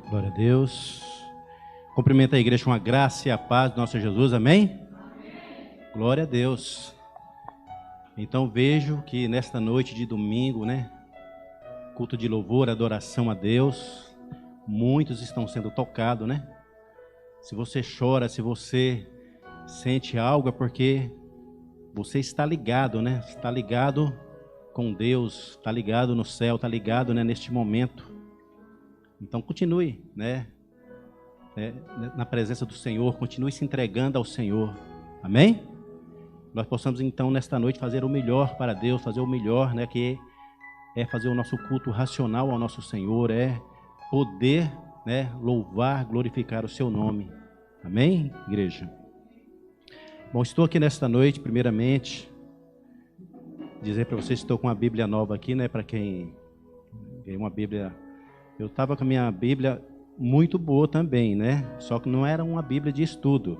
Glória a Deus. Cumprimento a igreja com a graça e a paz do nosso Jesus, amém? Amém. Glória a Deus. Então vejo que nesta noite de domingo, culto de louvor, adoração a Deus, muitos estão sendo tocados, Se você chora, se você sente algo, é porque você está ligado, Está ligado com Deus, está ligado no céu, está ligado, neste momento. Então continue, na presença do Senhor, continue se entregando ao Senhor, amém? Nós possamos então nesta noite fazer o melhor para Deus, fazer o melhor, que é fazer o nosso culto racional ao nosso Senhor, é poder, louvar, glorificar o seu nome, amém, igreja? Bom, estou aqui nesta noite, primeiramente, dizer para vocês que estou com uma Bíblia nova aqui, para quem tem uma Bíblia. Eu estava com a minha Bíblia muito boa também, Só que não era uma Bíblia de estudo.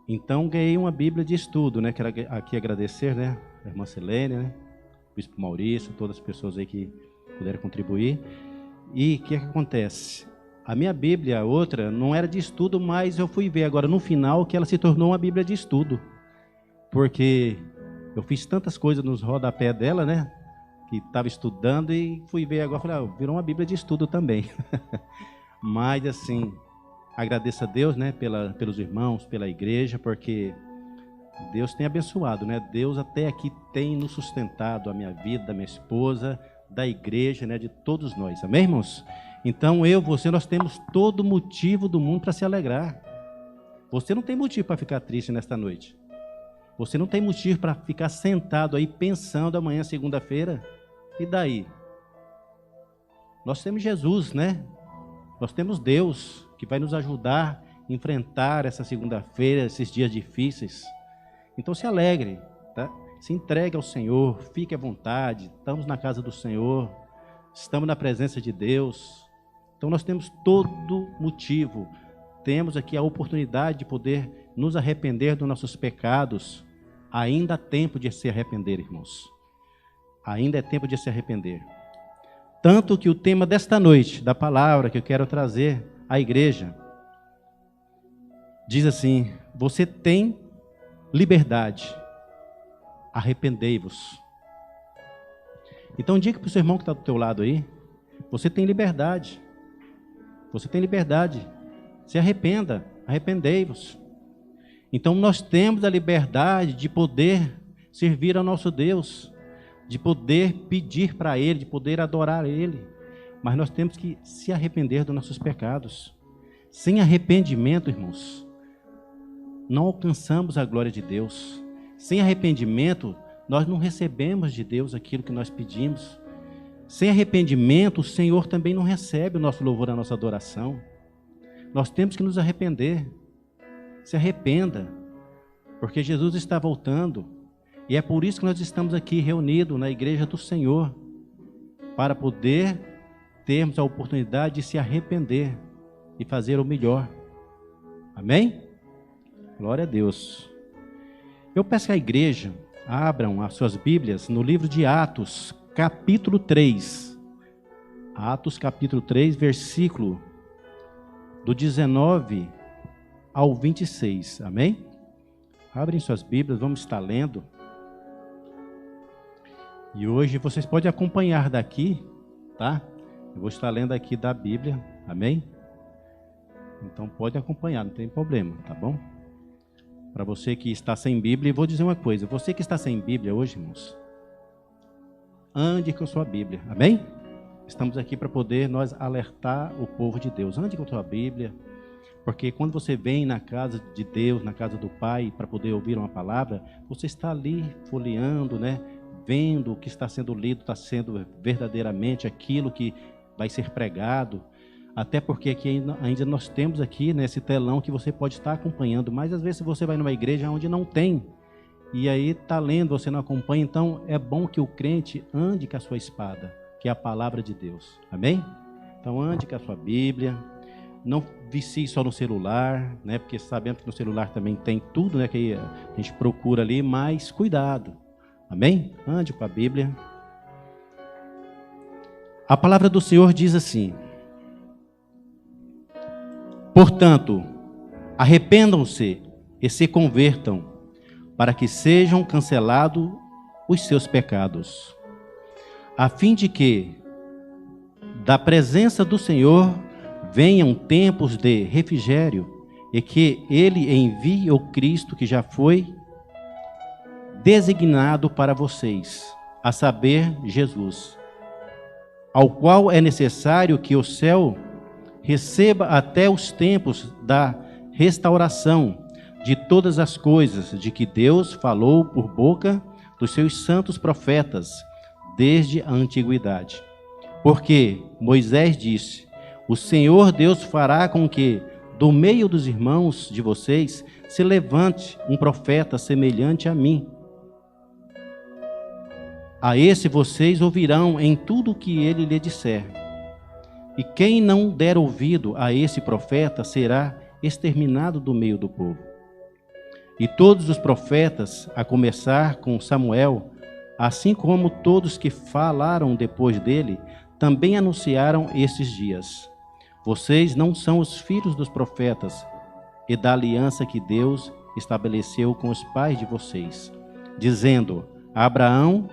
Então, ganhei uma Bíblia de estudo, Quero aqui agradecer, a irmã Selene, o bispo Maurício, todas as pessoas aí que puderam contribuir. E o que acontece? A minha Bíblia, outra, não era de estudo, mas eu fui ver agora no final que ela se tornou uma Bíblia de estudo. Porque eu fiz tantas coisas nos rodapés dela, que estava estudando e fui ver agora, falei, virou uma Bíblia de estudo também. Mas assim, agradeço a Deus, pelos irmãos, pela igreja, porque Deus tem abençoado, Deus até aqui tem nos sustentado, a minha vida, da minha esposa, da igreja, de todos nós, amém, irmãos? Então você, nós temos todo motivo do mundo para se alegrar. Você não tem motivo para ficar triste nesta noite. Você não tem motivo para ficar sentado aí pensando amanhã, segunda-feira. E daí? Nós temos Jesus, Nós temos Deus que vai nos ajudar a enfrentar essa segunda-feira, esses dias difíceis. Então se alegre, Se entregue ao Senhor, fique à vontade. Estamos na casa do Senhor, estamos na presença de Deus. Então nós temos todo motivo. Temos aqui a oportunidade de poder nos arrepender dos nossos pecados. Ainda há tempo de se arrepender, irmãos. Ainda é tempo de se arrepender. Tanto que o tema desta noite, da palavra que eu quero trazer à igreja, diz assim: você tem liberdade, arrependei-vos. Então diga para o seu irmão que está do teu lado aí, você tem liberdade. Você tem liberdade. Se arrependa, arrependei-vos. Então nós temos a liberdade de poder servir ao nosso Deus, de poder pedir para Ele, de poder adorar Ele. Mas nós temos que se arrepender dos nossos pecados. Sem arrependimento, irmãos, não alcançamos a glória de Deus. Sem arrependimento, nós não recebemos de Deus aquilo que nós pedimos. Sem arrependimento, o Senhor também não recebe o nosso louvor, a nossa adoração. Nós temos que nos arrepender. Se arrependa, porque Jesus está voltando. E é por isso que nós estamos aqui reunidos na igreja do Senhor, para poder termos a oportunidade de se arrepender e fazer o melhor. Amém? Glória a Deus. Eu peço que a igreja abram as suas Bíblias no livro de Atos, capítulo 3. Atos, capítulo 3, versículo do 19 ao 26. Amém? Abrem suas Bíblias, vamos estar lendo. E hoje vocês podem acompanhar daqui, tá? Eu vou estar lendo aqui da Bíblia, amém? Então pode acompanhar, não tem problema, tá bom? Para você que está sem Bíblia, e vou dizer uma coisa, você que está sem Bíblia hoje, irmãos, ande com a sua Bíblia, amém? Estamos aqui para poder nós alertar o povo de Deus, ande com a sua Bíblia, porque quando você vem na casa de Deus, na casa do Pai, para poder ouvir uma palavra, você está ali folheando, vendo o que está sendo lido, está sendo verdadeiramente aquilo que vai ser pregado, até porque aqui ainda nós temos aqui nesse telão que você pode estar acompanhando, mas às vezes você vai numa igreja onde não tem, e aí está lendo, você não acompanha, então é bom que o crente ande com a sua espada, que é a palavra de Deus, amém? Então ande com a sua Bíblia, não vicie só no celular, né? Porque sabemos que no celular também tem tudo, né? Que a gente procura ali, mas cuidado, amém? Ande com a Bíblia. A palavra do Senhor diz assim: portanto, arrependam-se e se convertam, para que sejam cancelados os seus pecados, a fim de que da presença do Senhor venham tempos de refrigério e que Ele envie o Cristo que já foi designado para vocês, a saber, Jesus, ao qual é necessário que o céu receba até os tempos da restauração de todas as coisas de que Deus falou por boca dos seus santos profetas desde a antiguidade. Porque Moisés disse: o Senhor Deus fará com que do meio dos irmãos de vocês se levante um profeta semelhante a mim. A esse vocês ouvirão em tudo o que ele lhe disser. E quem não der ouvido a esse profeta será exterminado do meio do povo. E todos os profetas, a começar com Samuel, assim como todos que falaram depois dele, também anunciaram esses dias. Vocês não são os filhos dos profetas e da aliança que Deus estabeleceu com os pais de vocês, dizendo: a Abraão,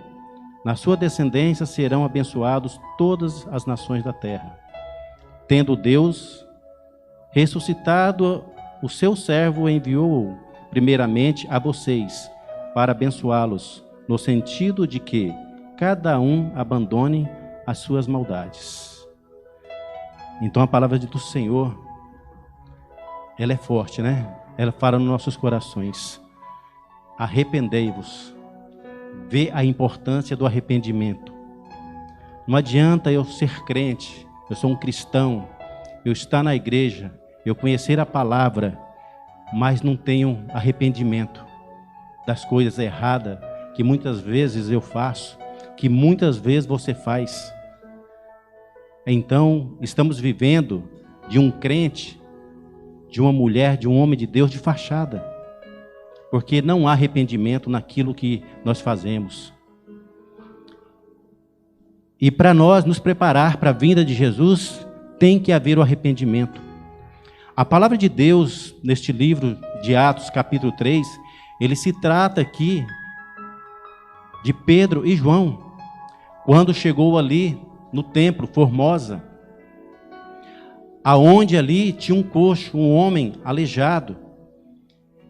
na sua descendência serão abençoados todas as nações da terra. Tendo Deus ressuscitado o seu servo, enviou-o primeiramente a vocês, para abençoá-los, no sentido de que cada um abandone as suas maldades. Então a palavra do Senhor, ela é forte, né? Ela fala nos nossos corações: arrependei-vos. Vê a importância do arrependimento. Não adianta eu ser crente, eu sou um cristão, eu estar na igreja, eu conhecer a palavra, mas não tenho arrependimento das coisas erradas que muitas vezes eu faço, que muitas vezes você faz. Então, estamos vivendo de um crente, de uma mulher, de um homem de Deus de fachada, porque não há arrependimento naquilo que nós fazemos. E para nós nos preparar para a vinda de Jesus, tem que haver o arrependimento. A palavra de Deus, neste livro de Atos, capítulo 3, ele se trata aqui de Pedro e João, quando chegou ali no templo, Formosa, aonde ali tinha um coxo, um homem aleijado.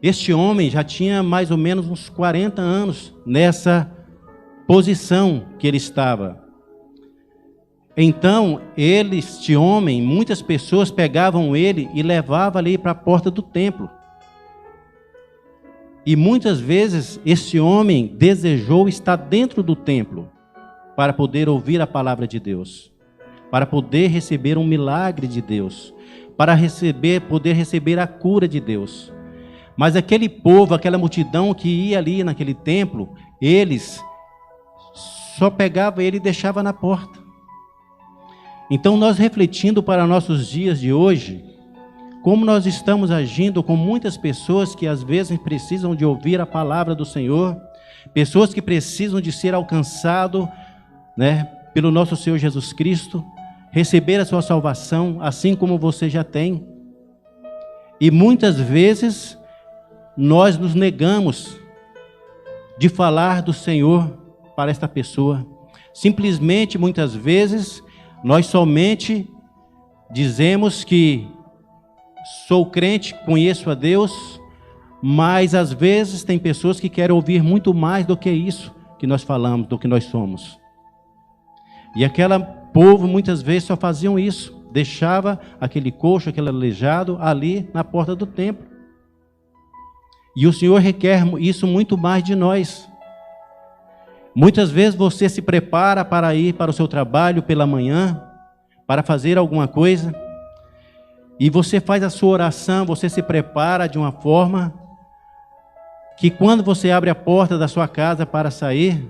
Este homem já tinha mais ou menos uns 40 anos nessa posição que ele estava. Então, este homem, muitas pessoas pegavam ele e levavam ali para a porta do templo. E muitas vezes esse homem desejou estar dentro do templo para poder ouvir a palavra de Deus, para poder receber um milagre de Deus, para poder receber a cura de Deus. Mas aquele povo, aquela multidão que ia ali naquele templo, eles só pegavam ele e deixavam na porta. Então, nós refletindo para nossos dias de hoje, como nós estamos agindo com muitas pessoas que às vezes precisam de ouvir a palavra do Senhor, pessoas que precisam de ser alcançado, né, pelo nosso Senhor Jesus Cristo, receber a sua salvação, assim como você já tem. E muitas vezes nós nos negamos de falar do Senhor para esta pessoa. Simplesmente, muitas vezes, nós somente dizemos que sou crente, conheço a Deus, mas às vezes tem pessoas que querem ouvir muito mais do que isso que nós falamos, do que nós somos. E aquele povo muitas vezes só faziam isso, deixava aquele coxo, aquele aleijado ali na porta do templo. E o Senhor requer isso muito mais de nós. Muitas vezes você se prepara para ir para o seu trabalho pela manhã, para fazer alguma coisa, e você faz a sua oração, você se prepara de uma forma que quando você abre a porta da sua casa para sair,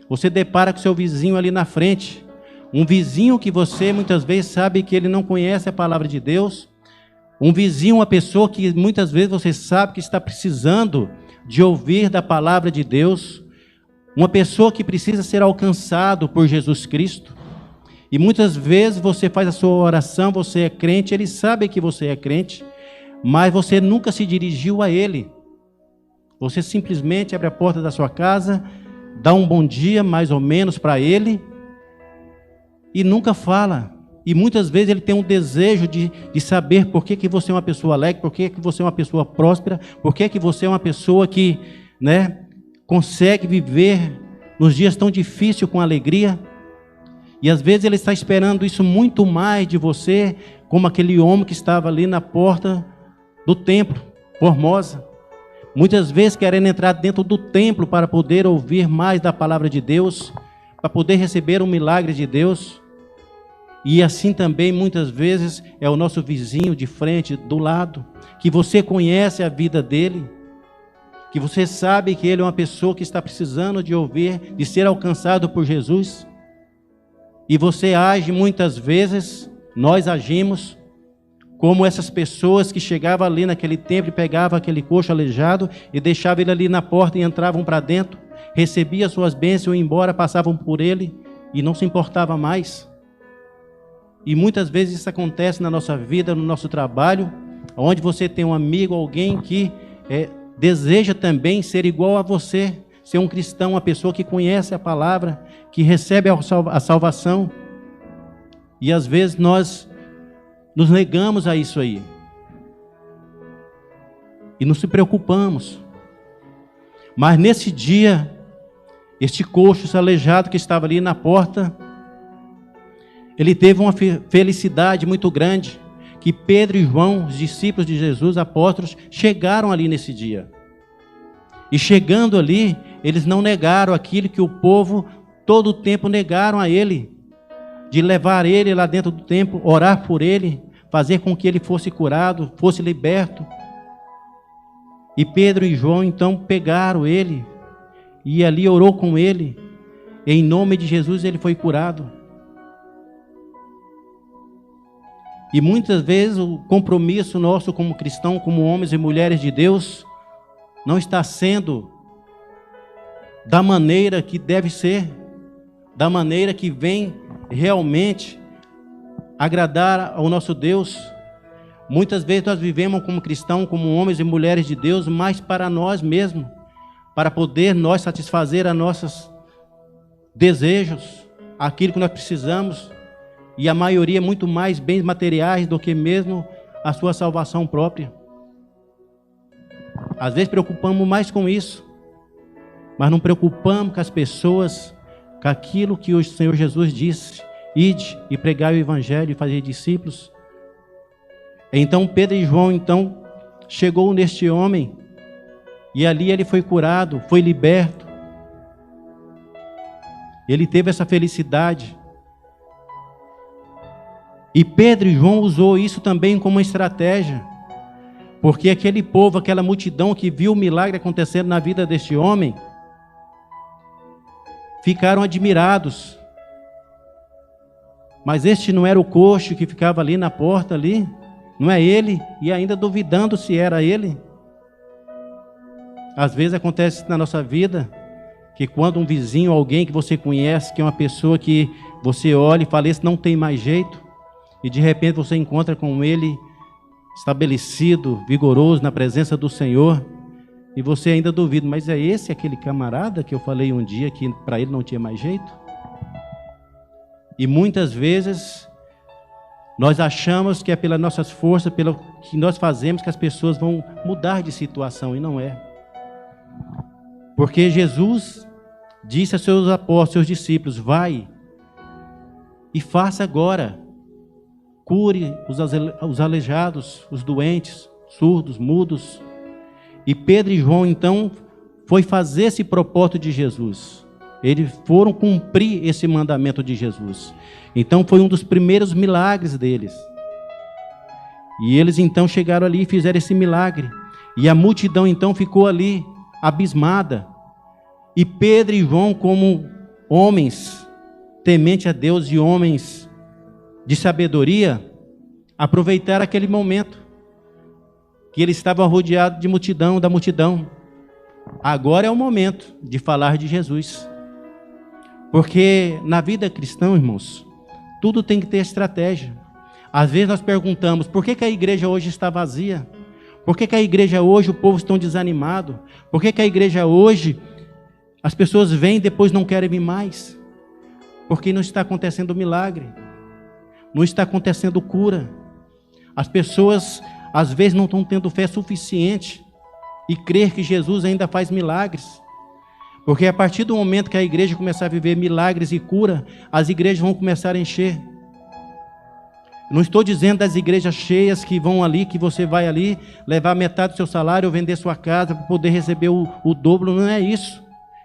você depara com seu vizinho ali na frente, Um vizinho que você muitas vezes sabe que ele não conhece a palavra de Deus. Um vizinho, uma pessoa que muitas vezes você sabe que está precisando de ouvir da palavra de Deus. Uma pessoa que precisa ser alcançado por Jesus Cristo. E muitas vezes você faz a sua oração, você é crente, ele sabe que você é crente, mas você nunca se dirigiu a ele. Você simplesmente abre a porta da sua casa, dá um bom dia mais ou menos para ele e nunca fala. E muitas vezes ele tem um desejo de saber por que você é uma pessoa alegre, por que você é uma pessoa próspera, por que você é uma pessoa que, consegue viver nos dias tão difíceis com alegria. E às vezes ele está esperando isso muito mais de você, como aquele homem que estava ali na porta do templo, Formosa. Muitas vezes querendo entrar dentro do templo para poder ouvir mais da palavra de Deus, para poder receber um milagre de Deus. E assim também muitas vezes é o nosso vizinho de frente, do lado, que você conhece a vida dele, que você sabe que ele é uma pessoa que está precisando de ouvir, de ser alcançado por Jesus. E você age muitas vezes, nós agimos, como essas pessoas que chegavam ali naquele templo e pegavam aquele coxo aleijado e deixavam ele ali na porta e entravam para dentro, recebiam suas bênçãos e iam embora, passavam por ele e não se importava mais. E muitas vezes isso acontece na nossa vida, no nosso trabalho, onde você tem um amigo, alguém que deseja também ser igual a você, ser um cristão, uma pessoa que conhece a palavra, que recebe a salvação. E às vezes nós nos negamos a isso aí. E não se preocupamos. Mas nesse dia, este coxo aleijado que estava ali na porta, ele teve uma felicidade muito grande, que Pedro e João, os discípulos de Jesus, apóstolos, chegaram ali nesse dia. E chegando ali, eles não negaram aquilo que o povo todo o tempo negaram a ele, de levar ele lá dentro do templo, orar por ele, fazer com que ele fosse curado, fosse liberto. E Pedro e João então pegaram ele, e ali orou com ele, e em nome de Jesus ele foi curado. E muitas vezes o compromisso nosso como cristão, como homens e mulheres de Deus, não está sendo da maneira que deve ser, da maneira que vem realmente agradar ao nosso Deus. Muitas vezes nós vivemos como cristãos, como homens e mulheres de Deus, mais para nós mesmos, para poder nós satisfazer a nossos desejos, aquilo que nós precisamos. E a maioria muito mais bens materiais do que mesmo a sua salvação própria. Às vezes preocupamos mais com isso, mas não preocupamos com as pessoas, com aquilo que o Senhor Jesus disse: ide e pregai o evangelho e fazer discípulos. Então Pedro e João então chegou neste homem, e ali ele foi curado, foi liberto. Ele teve essa felicidade. E Pedro e João usou isso também como uma estratégia, porque aquele povo, aquela multidão que viu o milagre acontecendo na vida deste homem, ficaram admirados. Mas este não era o coxo que ficava ali na porta ali, não é ele, e ainda duvidando se era ele. Às vezes acontece na nossa vida, que quando um vizinho, alguém que você conhece, que é uma pessoa que você olha e fala, esse não tem mais jeito, e de repente você encontra com ele estabelecido, vigoroso na presença do Senhor, e você ainda duvida, mas é esse aquele camarada que eu falei um dia que para ele não tinha mais jeito? E muitas vezes nós achamos que é pelas nossas forças, pelo que nós fazemos, que as pessoas vão mudar de situação, e não é. Porque Jesus disse a seus apóstolos, seus discípulos, vai e faça agora. Cure os aleijados, os doentes, surdos, mudos. E Pedro e João, então, foi fazer esse propósito de Jesus. Eles foram cumprir esse mandamento de Jesus. Então, foi um dos primeiros milagres deles. E eles, então, chegaram ali e fizeram esse milagre. E a multidão, então, ficou ali, abismada. E Pedro e João, como homens temente a Deus e homens de sabedoria aproveitaram aquele momento que eles estavam rodeados de multidão, da multidão. Agora é o momento de falar de Jesus. Porque na vida cristã, irmãos, tudo tem que ter estratégia. Às vezes nós perguntamos, por que a igreja hoje está vazia? Por que a igreja hoje, o povo está desanimado? Por que a igreja hoje, as pessoas vêm e depois não querem vir mais? Porque não está acontecendo milagre. Não está acontecendo cura. As pessoas, às vezes, não estão tendo fé suficiente e crer que Jesus ainda faz milagres. Porque a partir do momento que a igreja começar a viver milagres e cura, as igrejas vão começar a encher. Não estou dizendo das igrejas cheias que vão ali, que você vai ali, levar metade do seu salário ou vender sua casa para poder receber o dobro, não é isso.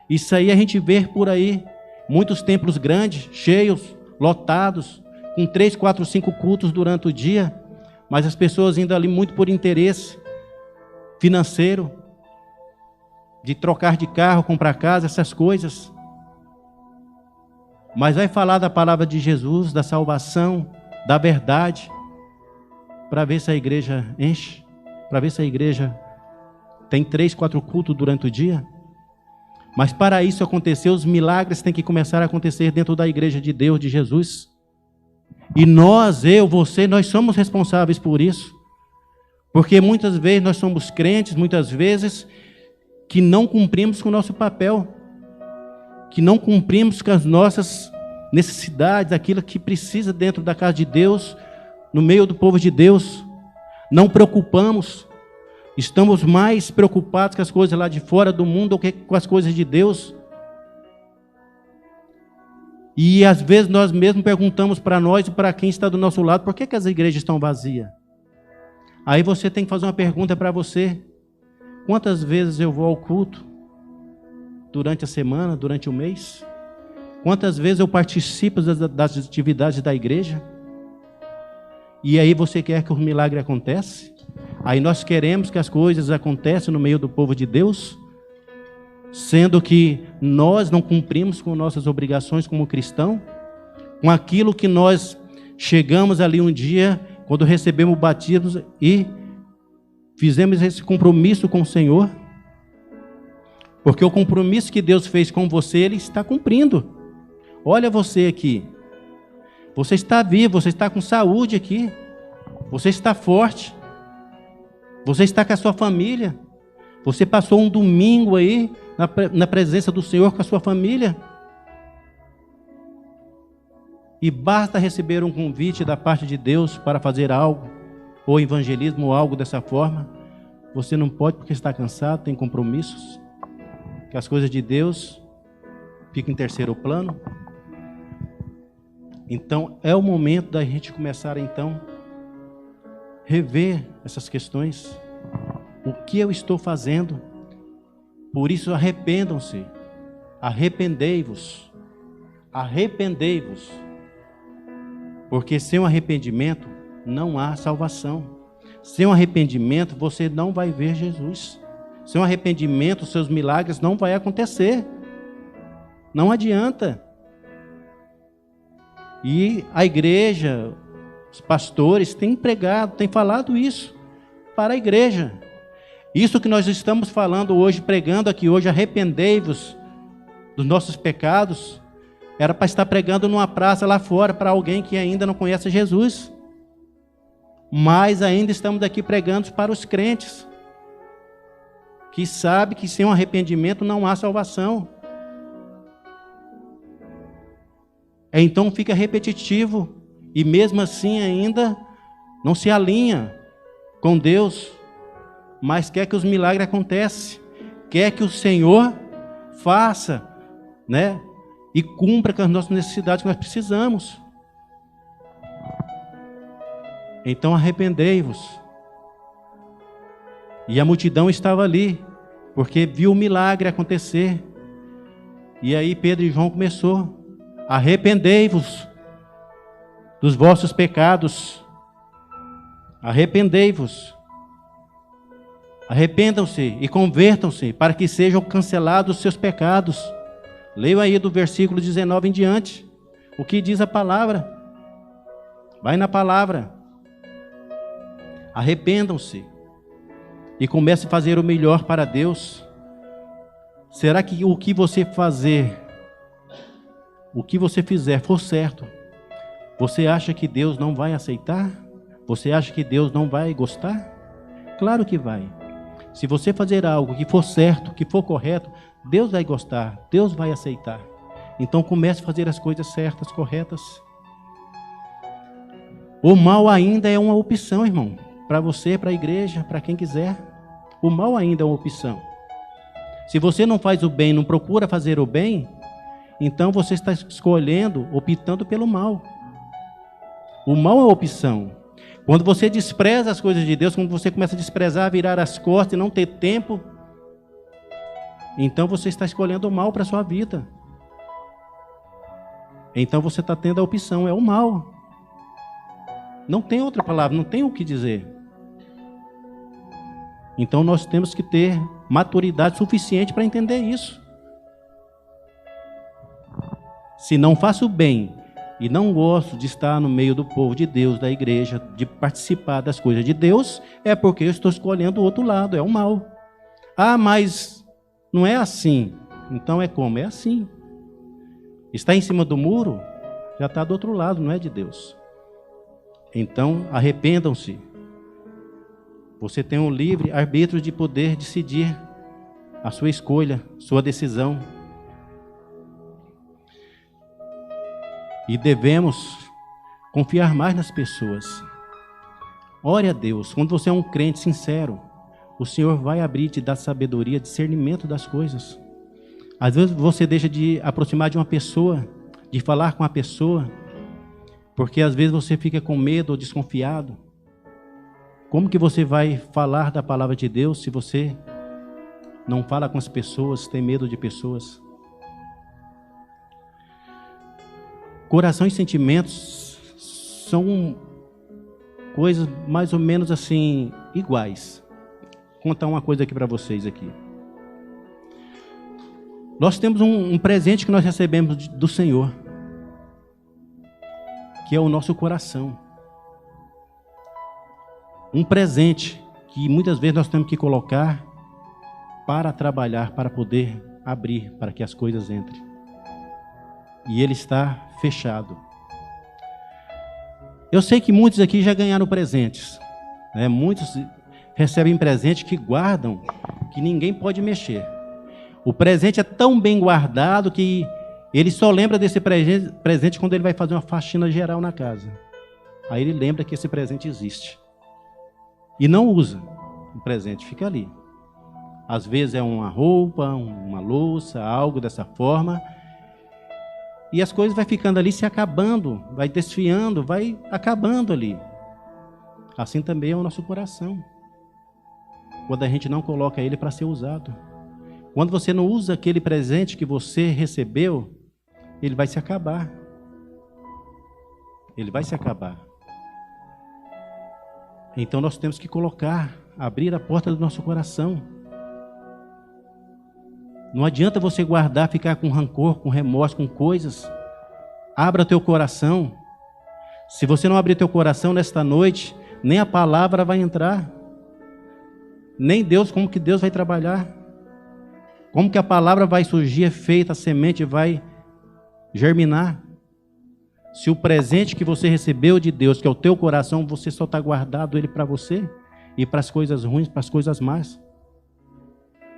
Isso aí a gente vê por aí. Muitos templos grandes, cheios, lotados, com 3, 4, 5 cultos durante o dia, mas as pessoas indo ali muito por interesse financeiro, de trocar de carro, comprar casa, essas coisas. Mas vai falar da palavra de Jesus, da salvação, da verdade, para ver se a igreja enche, para ver se a igreja tem 3, 4 cultos durante o dia. Mas para isso acontecer, os milagres têm que começar a acontecer dentro da igreja de Deus, de Jesus. E nós, eu, você, nós somos responsáveis por isso. Porque muitas vezes nós somos crentes, muitas vezes, que não cumprimos com o nosso papel. Que não cumprimos com as nossas necessidades, aquilo que precisa dentro da casa de Deus, no meio do povo de Deus. Não preocupamos. Estamos mais preocupados com as coisas lá de fora do mundo do que com as coisas de Deus. E às vezes nós mesmos perguntamos para nós e para quem está do nosso lado, por que as igrejas estão vazias? Aí você tem que fazer uma pergunta para você. Quantas vezes eu vou ao culto? Durante a semana, durante o mês? Quantas vezes eu participo das atividades da igreja? E aí você quer que o milagre aconteça? Aí nós queremos que as coisas aconteçam no meio do povo de Deus, sendo que nós não cumprimos com nossas obrigações como cristão, com aquilo que nós chegamos ali um dia, quando recebemos o batismo e fizemos esse compromisso com o Senhor, porque o compromisso que Deus fez com você, Ele está cumprindo. Olha você aqui, você está vivo, você está com saúde aqui, você está forte, você está com a sua família, você passou um domingo aí, na presença do Senhor com a sua família. E basta receber um convite da parte de Deus para fazer algo, ou evangelismo, ou algo dessa forma. Você não pode porque está cansado, tem compromissos, que as coisas de Deus ficam em terceiro plano. Então é o momento da gente começar então rever essas questões. O que eu estou fazendo? Por isso arrependam-se, arrependei-vos, arrependei-vos, porque sem o arrependimento não há salvação. Sem o arrependimento você não vai ver Jesus. Sem o arrependimento os seus milagres não vai acontecer. Não adianta. E a igreja, os pastores têm pregado, têm falado isso para a igreja. Isso que nós estamos falando hoje, pregando aqui hoje, arrependei-vos dos nossos pecados, era para estar pregando numa praça lá fora para alguém que ainda não conhece Jesus. Mas ainda estamos aqui pregando para os crentes, que sabem que sem um arrependimento não há salvação. Então fica repetitivo, e mesmo assim ainda não se alinha com Deus, mas quer que os milagres aconteçam, quer que o Senhor faça, né? E cumpra com as nossas necessidades que nós precisamos. Então arrependei-vos. E a multidão estava ali, porque viu o milagre acontecer. E aí Pedro e João começou: arrependei-vos dos vossos pecados. Arrependei-vos. Arrependam-se e convertam-se para que sejam cancelados os seus pecados. Leio aí do versículo 19 em diante. O que diz a palavra? Vai na palavra. Arrependam-se e comece a fazer o melhor para Deus. Será que o que você fizer for certo? Você acha que Deus não vai aceitar? Você acha que Deus não vai gostar? Claro que vai. Se você fazer algo que for certo, que for correto, Deus vai gostar, Deus vai aceitar. Então comece a fazer as coisas certas, corretas. O mal ainda é uma opção, irmão. Para você, para a igreja, para quem quiser. O mal ainda é uma opção. Se você não faz o bem, não procura fazer o bem, então você está escolhendo, optando pelo mal. O mal é uma opção. Quando você despreza as coisas de Deus, quando você começa a desprezar, virar as costas e não ter tempo, então você está escolhendo o mal para a sua vida. Então você está tendo a opção, é o mal. Não tem outra palavra, não tem o que dizer. Então nós temos que ter maturidade suficiente para entender isso. Se não faço bem e não gosto de estar no meio do povo de Deus, da igreja, de participar das coisas de Deus, é porque eu estou escolhendo o outro lado, é o mal. Ah, mas não é assim. Então é como? É assim. Está em cima do muro, já está do outro lado, não é de Deus. Então, arrependam-se. Você tem um livre arbítrio de poder decidir a sua escolha, sua decisão. E devemos confiar mais nas pessoas. Ore a Deus. Quando você é um crente sincero, o Senhor vai abrir e te dar sabedoria, discernimento das coisas. Às vezes você deixa de aproximar de uma pessoa, de falar com a pessoa, porque às vezes você fica com medo ou desconfiado. Como que você vai falar da palavra de Deus se você não fala com as pessoas, tem medo de pessoas? Coração e sentimentos são coisas mais ou menos assim, iguais. Vou contar uma coisa aqui para vocês aqui. Nós temos um presente que nós recebemos do Senhor, que é o nosso coração. Um presente que muitas vezes nós temos que colocar para trabalhar, para poder abrir, para que as coisas entrem. E ele está fechado. Eu sei que muitos aqui já ganharam presentes, né? Muitos recebem presentes que guardam, que ninguém pode mexer. O presente é tão bem guardado que ele só lembra desse presente quando ele vai fazer uma faxina geral na casa. Aí ele lembra que esse presente existe. E não usa o presente, fica ali. Às vezes é uma roupa, uma louça, algo dessa forma. E as coisas vão ficando ali se acabando, vai desfiando, vai acabando ali. Assim também é o nosso coração. Quando a gente não coloca ele para ser usado. Quando você não usa aquele presente que você recebeu, ele vai se acabar. Ele vai se acabar. Então nós temos que colocar, abrir a porta do nosso coração. Não adianta você guardar, ficar com rancor, com remorso, com coisas. Abra teu coração. Se você não abrir teu coração nesta noite, nem a palavra vai entrar. Nem Deus, como que Deus vai trabalhar? Como que a palavra vai surgir, feita, a semente vai germinar? Se o presente que você recebeu de Deus, que é o teu coração, você só está guardado ele para você e para as coisas ruins, para as coisas más.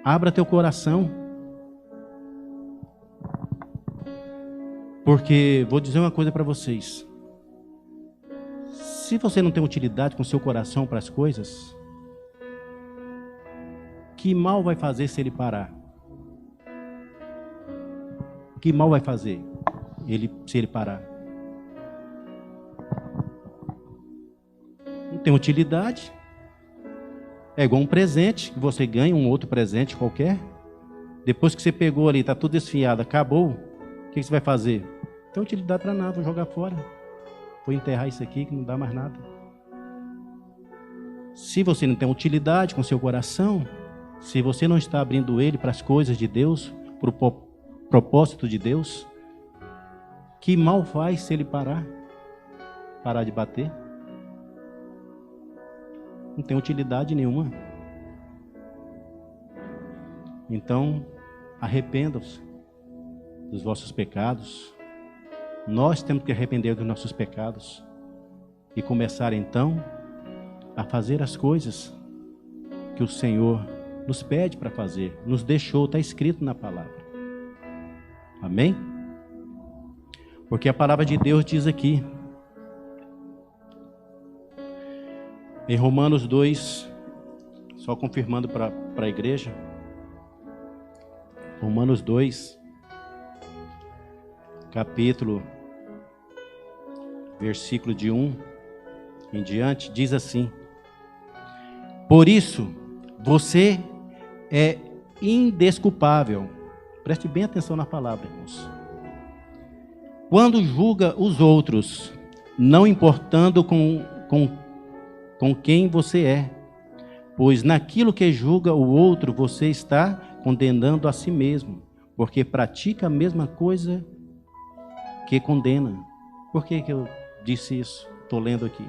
Abra teu coração. Porque, vou dizer uma coisa para vocês. Se você não tem utilidade com o seu coração para as coisas, que mal vai fazer se ele parar? Que mal vai fazer se ele parar? Não tem utilidade. É igual um presente que você ganha, um outro presente qualquer. Depois que você pegou ali, está tudo desfiado, acabou. O que você vai fazer? Não tem utilidade para nada, vou jogar fora. Vou enterrar isso aqui que não dá mais nada. Se você não tem utilidade com seu coração, se você não está abrindo ele para as coisas de Deus, para o propósito de Deus, Que mal faz se ele parar de bater? Não tem utilidade nenhuma. Então, arrependam-se dos vossos pecados. Nós temos que arrepender dos nossos pecados e começar então a fazer as coisas que o Senhor nos pede para fazer, nos deixou, está escrito na palavra. Amém? Porque a palavra de Deus diz aqui, em Romanos 2, só confirmando para a igreja, Romanos 2, capítulo, versículo de 1 em diante, diz assim: por isso, você é indesculpável. Preste bem atenção na palavra, irmãos. Quando julga os outros, não importando com quem você é, pois naquilo que julga o outro, você está condenando a si mesmo, porque pratica a mesma coisa que condena. Por que eu disse isso? Estou lendo aqui.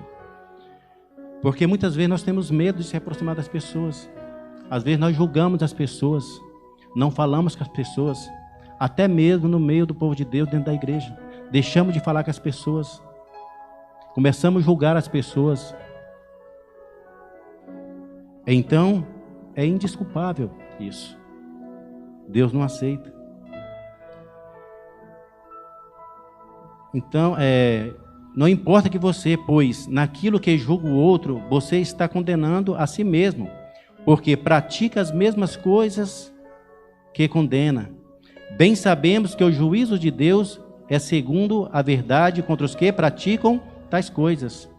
Porque muitas vezes nós temos medo de se aproximar das pessoas. Às vezes nós julgamos as pessoas, não falamos com as pessoas, até mesmo no meio do povo de Deus, dentro da igreja. Deixamos de falar com as pessoas, começamos a julgar as pessoas. Então, é indesculpável isso. Deus não aceita. Então, não importa que você, pois naquilo que julga o outro, você está condenando a si mesmo, porque pratica as mesmas coisas que condena. Bem sabemos que o juízo de Deus é segundo a verdade contra os que praticam tais coisas.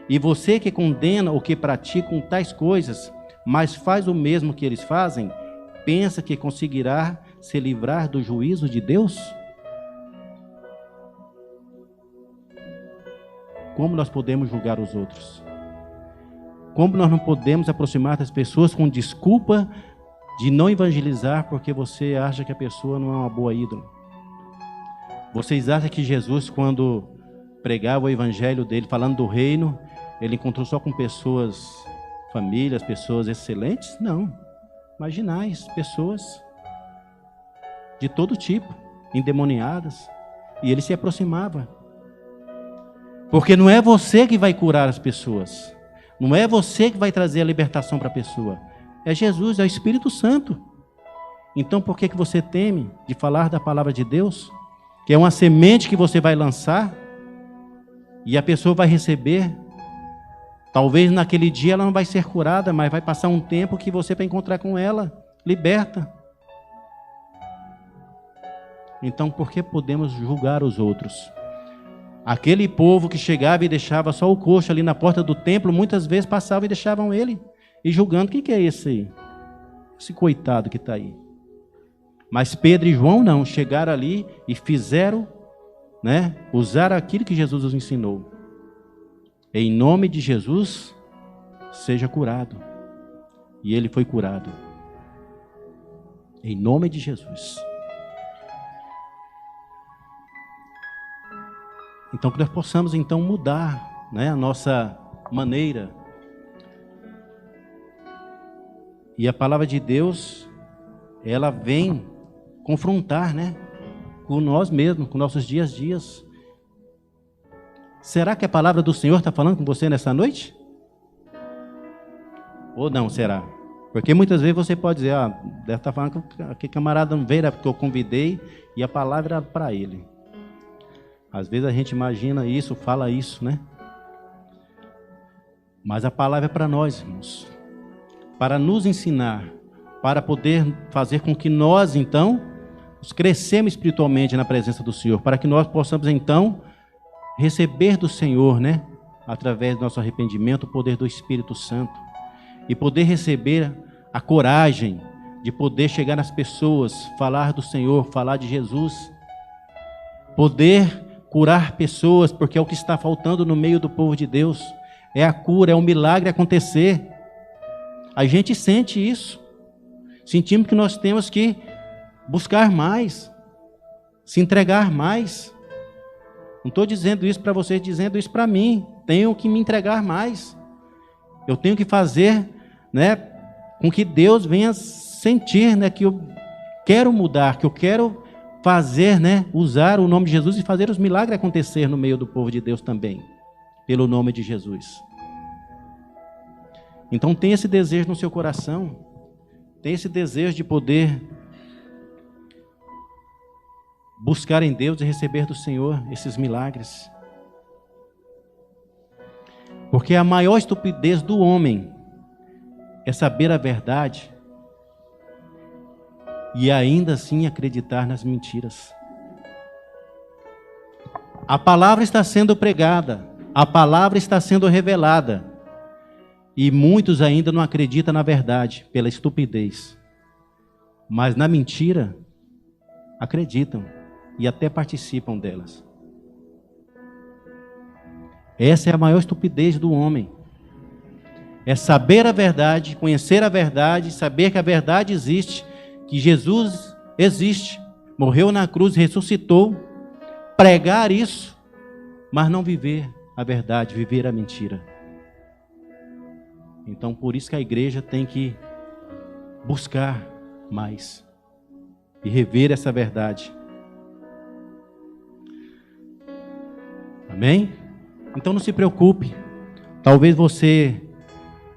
E você que condena o que praticam tais coisas, mas faz o mesmo que eles fazem, pensa que conseguirá se livrar do juízo de Deus? Como nós podemos julgar os outros? Como nós não podemos aproximar das pessoas com desculpa de não evangelizar porque você acha que a pessoa não é uma boa ídola? Vocês acham que Jesus, quando pregava o evangelho dele, falando do reino, ele encontrou só com pessoas, famílias, pessoas excelentes? Não. Marginais, pessoas de todo tipo, endemoniadas. E ele se aproximava. Porque não é você que vai curar as pessoas. Não é você que vai trazer a libertação para a pessoa. É Jesus, é o Espírito Santo. Então por que você teme de falar da palavra de Deus? Que é uma semente que você vai lançar e a pessoa vai receber. Talvez naquele dia ela não vai ser curada, mas vai passar um tempo que você vai encontrar com ela, liberta. Então por que podemos julgar os outros? Aquele povo que chegava e deixava só o coxo ali na porta do templo, muitas vezes passavam e deixavam ele, e julgando, o que é esse aí? Esse coitado que está aí. Mas Pedro e João não, chegaram ali e fizeram, usaram aquilo que Jesus os ensinou. Em nome de Jesus, seja curado. E ele foi curado. Em nome de Jesus. Então que nós possamos então mudar, a nossa maneira. E a palavra de Deus, ela vem confrontar, com nós mesmos, com nossos dias a dias. Será que a palavra do Senhor está falando com você nessa noite? Ou não, será? Porque muitas vezes você pode dizer, deve estar falando que aquele camarada não veio, porque eu convidei e a palavra era para ele. Às vezes a gente imagina isso, fala isso, Mas a palavra é para nós, irmãos. Para nos ensinar, para poder fazer com que nós, então, crescemos espiritualmente na presença do Senhor, para que nós possamos, então, receber do Senhor, através do nosso arrependimento, o poder do Espírito Santo, e poder receber a coragem de poder chegar nas pessoas, falar do Senhor, falar de Jesus, poder curar pessoas, porque é o que está faltando no meio do povo de Deus, é a cura, é um milagre acontecer. A gente sente isso, sentimos que nós temos que buscar mais, se entregar mais, Não estou dizendo isso para vocês, dizendo isso para mim. Tenho que me entregar mais. Eu tenho que fazer, né, com que Deus venha sentir, né, que eu quero mudar, que eu quero fazer, né, usar o nome de Jesus e fazer os milagres acontecer no meio do povo de Deus também, pelo nome de Jesus. Então tenha esse desejo no seu coração, tenha esse desejo de poder buscar em Deus e receber do Senhor esses milagres. Porque a maior estupidez do homem é saber a verdade e ainda assim acreditar nas mentiras. A palavra está sendo pregada, a palavra está sendo revelada, e muitos ainda não acreditam na verdade pela estupidez, mas na mentira acreditam e até participam delas. Essa é a maior estupidez do homem. É saber a verdade, conhecer a verdade, saber que a verdade existe, que Jesus existe, morreu na cruz, ressuscitou, pregar isso, mas não viver a verdade, viver a mentira. Então, por isso que a igreja tem que buscar mais e rever essa verdade. Amém? Então não se preocupe. Talvez você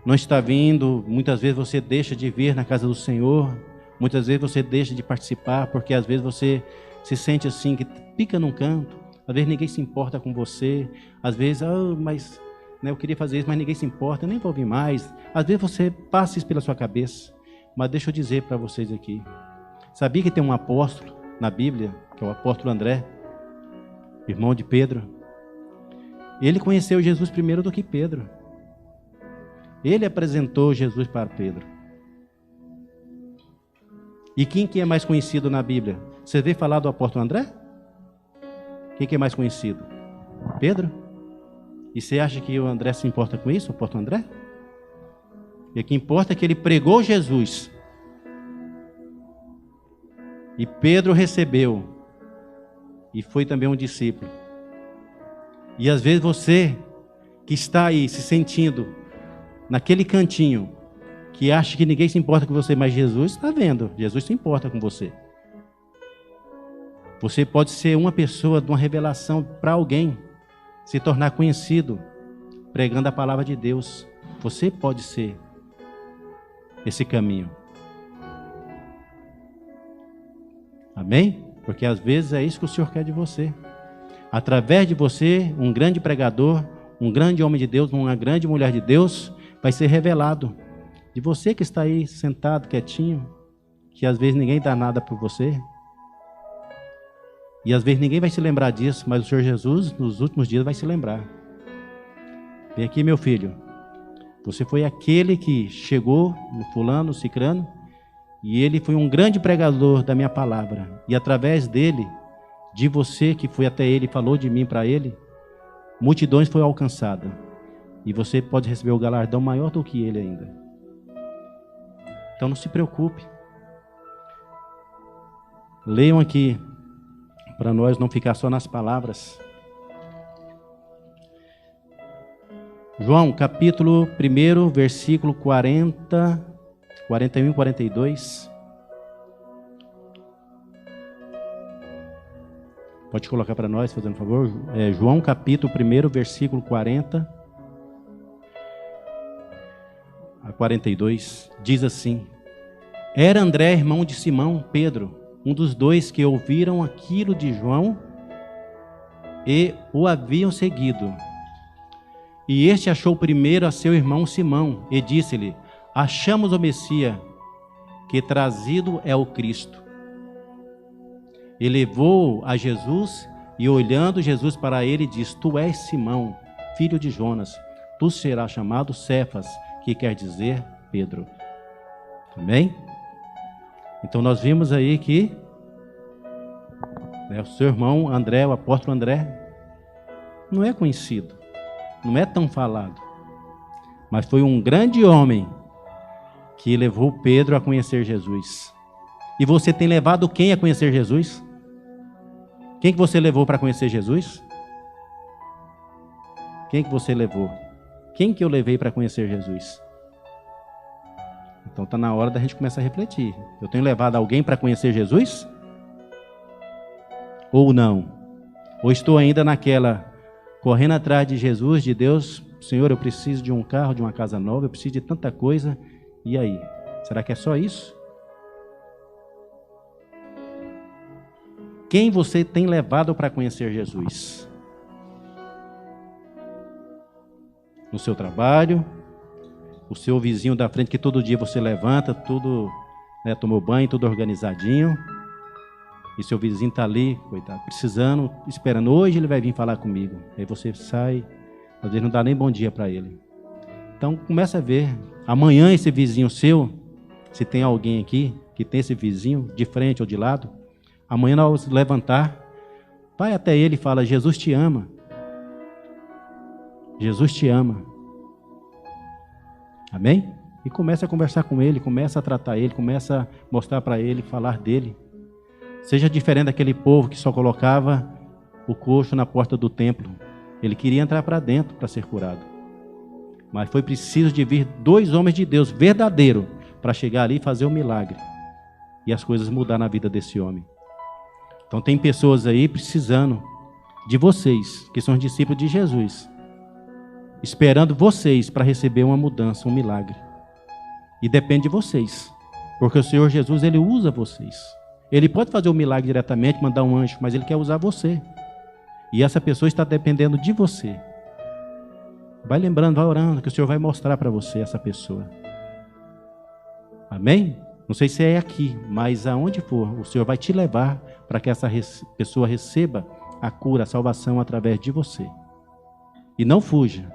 não está vindo, muitas vezes você deixa de vir na casa do Senhor, muitas vezes você deixa de participar, porque às vezes você se sente assim, que fica num canto, às vezes ninguém se importa com você, às vezes, mas né, eu queria fazer isso, mas ninguém se importa, eu nem vou vir mais. Às vezes você passa isso pela sua cabeça, mas deixa eu dizer para vocês aqui, sabia que tem um apóstolo na Bíblia, que é o apóstolo André, irmão de Pedro? Ele conheceu Jesus primeiro do que Pedro. Ele apresentou Jesus para Pedro. E quem que é mais conhecido na Bíblia? Você vê falar do apóstolo André? Quem que é mais conhecido? Pedro? E você acha que o André se importa com isso, o apóstolo André? E o que importa é que ele pregou Jesus. E Pedro recebeu. E foi também um discípulo. E às vezes você que está aí se sentindo naquele cantinho, que acha que ninguém se importa com você, mas Jesus está vendo, Jesus se importa com você. Você pode ser uma pessoa de uma revelação para alguém, se tornar conhecido, pregando a palavra de Deus. Você pode ser esse caminho. Amém? Porque às vezes é isso que o Senhor quer de você. Através de você, um grande pregador, um grande homem de Deus, uma grande mulher de Deus, vai ser revelado. De você que está aí sentado, quietinho, que às vezes ninguém dá nada por você. E às vezes ninguém vai se lembrar disso, mas o Senhor Jesus, nos últimos dias, vai se lembrar. Vem aqui, meu filho. Você foi aquele que chegou no fulano, cicrano, e ele foi um grande pregador da minha palavra. E através dele, de você que foi até ele e falou de mim para ele, multidões foram alcançadas. E você pode receber o galardão maior do que ele ainda. Então não se preocupe. Leiam aqui, para nós não ficar só nas palavras. João, capítulo 1, versículo 40, 41 e 42. Pode colocar para nós, fazendo favor. João, capítulo 1, versículo 40 a 42. Diz assim: Era André, irmão de Simão, Pedro, um dos dois que ouviram aquilo de João e o haviam seguido. E este achou primeiro a seu irmão Simão e disse-lhe: Achamos o Messias, que trazido é o Cristo. E levou a Jesus, e olhando Jesus para ele, diz: Tu és Simão, filho de Jonas, tu serás chamado Cefas, que quer dizer Pedro. Amém? Então nós vimos aí que o seu irmão André, o apóstolo André, não é conhecido, não é tão falado, mas foi um grande homem que levou Pedro a conhecer Jesus. E você tem levado quem a conhecer Jesus? Quem que você levou para conhecer Jesus? Quem que você levou? Quem que eu levei para conhecer Jesus? Então está na hora da gente começar a refletir. Eu tenho levado alguém para conhecer Jesus? Ou não? Ou estou ainda naquela, correndo atrás de Jesus, de Deus, Senhor, eu preciso de um carro, de uma casa nova, eu preciso de tanta coisa, e aí? Será que é só isso? Quem você tem levado para conhecer Jesus? No seu trabalho, o seu vizinho da frente que todo dia você levanta, tudo, né, tomou banho, tudo organizadinho, e seu vizinho está ali, coitado, precisando, esperando, hoje ele vai vir falar comigo. Aí você sai, às vezes não dá nem bom dia para ele. Então começa a ver, amanhã esse vizinho seu, se tem alguém aqui que tem esse vizinho, de frente ou de lado, amanhã ao se levantar, vai até ele e fala, Jesus te ama. Jesus te ama. Amém? E começa a conversar com ele, começa a tratar ele, começa a mostrar para ele, falar dele. Seja diferente daquele povo que só colocava o coxo na porta do templo. Ele queria entrar para dentro para ser curado. Mas foi preciso de vir 2 homens de Deus verdadeiros para chegar ali e fazer um milagre. E as coisas mudar na vida desse homem. Então tem pessoas aí precisando de vocês, que são os discípulos de Jesus, esperando vocês para receber uma mudança, um milagre. E depende de vocês, porque o Senhor Jesus, Ele usa vocês. Ele pode fazer um milagre diretamente, mandar um anjo, mas Ele quer usar você. E essa pessoa está dependendo de você. Vai lembrando, vai orando, que o Senhor vai mostrar para você essa pessoa. Amém? Não sei se é aqui, mas aonde for, o Senhor vai te levar para que essa pessoa receba a cura, a salvação através de você. E não fuja,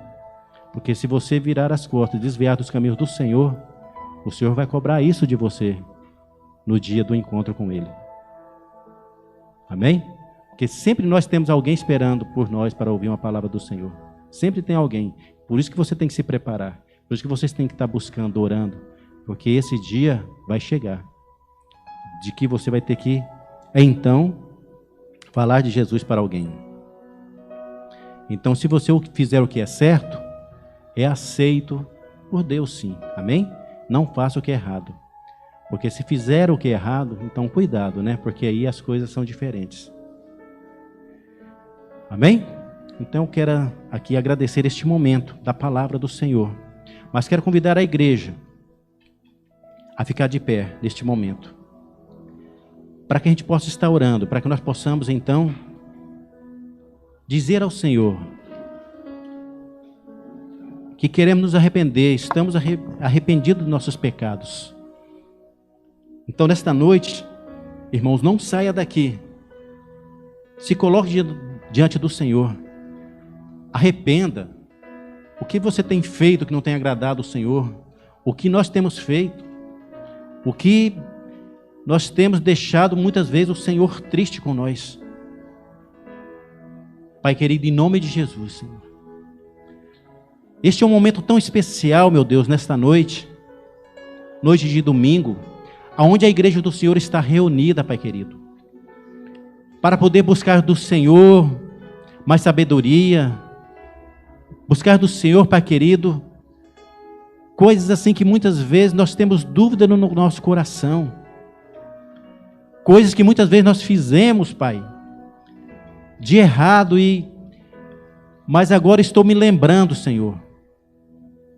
porque se você virar as costas e desviar dos caminhos do Senhor, o Senhor vai cobrar isso de você no dia do encontro com Ele. Amém? Porque sempre nós temos alguém esperando por nós para ouvir uma palavra do Senhor. Sempre tem alguém. Por isso que você tem que se preparar. Por isso que vocês têm que estar buscando, orando. Porque esse dia vai chegar. De que você vai ter que, então, falar de Jesus para alguém. Então, se você fizer o que é certo, é aceito por Deus, sim. Amém? Não faça o que é errado. Porque se fizer o que é errado, então cuidado, né? Porque aí as coisas são diferentes. Amém? Então eu quero aqui agradecer este momento da palavra do Senhor. Mas quero convidar a igreja a ficar de pé neste momento. Para que a gente possa estar orando, para que nós possamos então dizer ao Senhor que queremos nos arrepender, estamos arrependidos dos nossos pecados. Então nesta noite, irmãos, não saia daqui. Se coloque diante do Senhor. Arrependa. O que você tem feito que não tem agradado ao Senhor? O que nós temos feito? O que nós temos deixado muitas vezes o Senhor triste com nós? Pai querido, em nome de Jesus, Senhor. Este é um momento tão especial, meu Deus, nesta noite. Noite de domingo, onde a igreja do Senhor está reunida, Pai querido. Para poder buscar do Senhor mais sabedoria. Buscar do Senhor, Pai querido, coisas assim que muitas vezes nós temos dúvida no nosso coração. Coisas que muitas vezes nós fizemos, Pai, de errado, mas agora estou me lembrando, Senhor,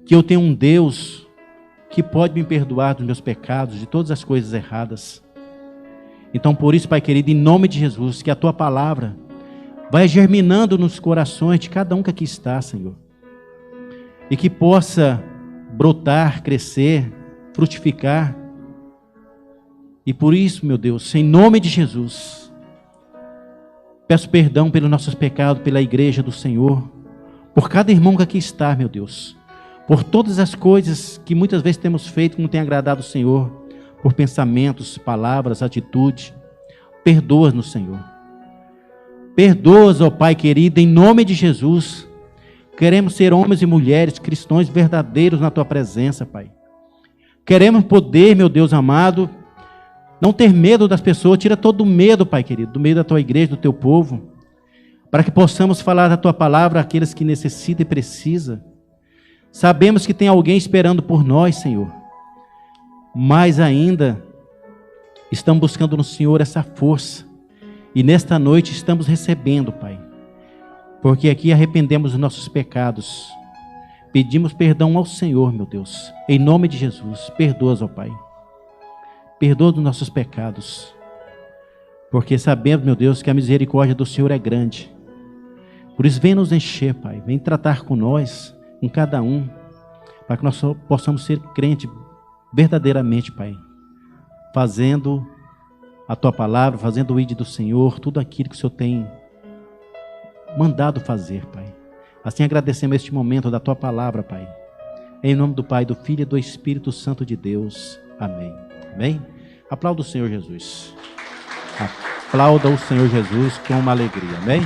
que eu tenho um Deus que pode me perdoar dos meus pecados, de todas as coisas erradas. Então por isso, Pai querido, em nome de Jesus, que a Tua palavra vai germinando nos corações de cada um que aqui está, Senhor. E que possa brotar, crescer, frutificar. E por isso, meu Deus, em nome de Jesus, peço perdão pelos nossos pecados, pela igreja do Senhor, por cada irmão que aqui está, meu Deus, por todas as coisas que muitas vezes temos feito que não tem agradado o Senhor, por pensamentos, palavras, atitude. Perdoa-nos, Senhor. Perdoa-nos, ó Pai querido, em nome de Jesus. Queremos ser homens e mulheres cristãos verdadeiros na Tua presença, Pai. Queremos poder, meu Deus amado, não ter medo das pessoas. Tira todo o medo, Pai querido, do meio da Tua igreja, do Teu povo. para que possamos falar da Tua palavra àqueles que necessitam e precisam. Sabemos que tem alguém esperando por nós, Senhor, mas ainda estamos buscando no Senhor essa força, e nesta noite estamos recebendo, Pai, porque aqui arrependemos dos nossos pecados, pedimos perdão ao Senhor, meu Deus, em nome de Jesus. Perdoa-os, ó Pai, perdoa os nossos pecados, porque sabemos, meu Deus, que a misericórdia do Senhor é grande. Por isso, vem nos encher, Pai, vem tratar com nós, com cada um, para que nós possamos ser crente verdadeiramente, Pai, fazendo a Tua palavra, fazendo o ID do Senhor, tudo aquilo que o Senhor tem mandado fazer, Pai. Assim agradecemos este momento da Tua palavra, Pai. Em nome do Pai, do Filho e do Espírito Santo de Deus. Amém. Amém? Aplauda o Senhor Jesus. Aplauda o Senhor Jesus com uma alegria. Amém?